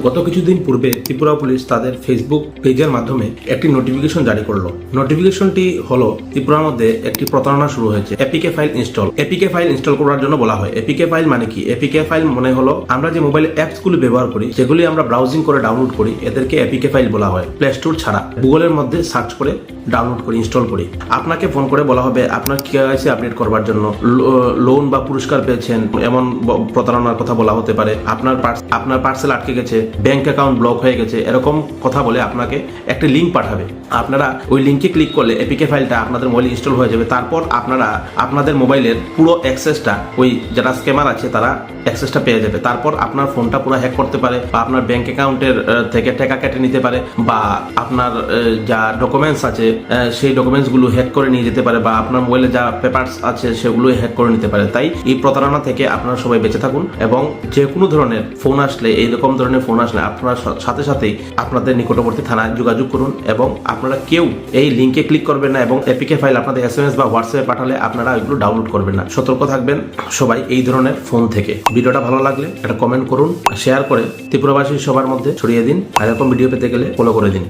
গত কিছুদিন পূর্বে ত্রিপুরা পুলিশ তাদের ফেসবুক পেজের মাধ্যমে একটি নোটিফিকেশন জারি করলো। নোটিফিকেশনটি হলো ত্রিপুরার মধ্যে একটি প্রতারণা শুরু হয়েছে। APK file install. APK file install করার জন্য বলা হয়। এপিকে ফাইল মানে কি? এপিকে ফাইল মনে হলো আমরা যে মোবাইল অ্যাপস গুলি ব্যবহার করি, যেগুলি আমরা ব্রাউজিং করে ডাউনলোড করি, এদেরকে এপিকে ফাইল বলা হয়। প্লে স্টোর ছাড়া গুগলের মধ্যে সার্চ করে ডাউনলোড করি, ইনস্টল করি। আপনাকে ফোন করে বলা হবে আপনার কেওয়াইসি আপডেট করবার জন্য, লোন বা পুরস্কার পেয়েছেন এমন প্রতারণার কথা বলা হতে পারে, আপনার পার্সেল আটকে গেছে, ব্যাংক অ্যাকাউন্ট ব্লক হয়ে গেছে, এরকম কথা বলে আপনাকে একটা লিঙ্ক পাঠাবে। আপনারা ওই লিঙ্কে ক্লিক করলে এপিকে ফাইলটা আপনাদের মোবাইলে ইনস্টল হয়ে যাবে। তারপর আপনারা আপনাদের মোবাইলের পুরো অ্যাক্সেসটা, ওই যারা স্ক্যামার আছে তারা অ্যাক্সেসটা পেয়ে যাবে। তারপর আপনার ফোনটা পুরো হ্যাক করতে পারে, বা আপনার ব্যাংক অ্যাকাউন্টের থেকে টাকা কেটে নিতে পারে, বা আপনার যা ডকুমেন্টস আছে সেই ডকুমেন্টসগুলো হ্যাক করে নিয়ে যেতে পারে, বা আপনার মোবাইলে যা পেপারস আছে সেগুলো হ্যাক করে নিতে পারে। তাই এই প্রতারণা থেকে আপনারা সবাই বেঁচে থাকুন, এবং যে কোনো ধরনের ফোন আসলে, এইরকম ধরনের ফোন আসলে আপনারা সাথে সাথেই আপনাদের নিকটবর্তী থানায় যোগাযোগ করুন, এবং আপনারা কেউ এই লিঙ্কে ক্লিক করবেন না, এবং এপিকে ফাইল আপনাদের এসএমএস বা হোয়াটসঅ্যাপে পাঠালে আপনারা এগুলো ডাউনলোড করবেন না। সতর্ক থাকবেন সবাই এই ধরনের ফোন থেকে। ভিডিওটা ভালো লাগলে একটা কমেন্ট করুন, শেয়ার করে ত্রিপুরাবাসী সবার মধ্যে ছড়িয়ে দিন, আর এরকম ভিডিও পেতে গেলে ফলো করে দিন।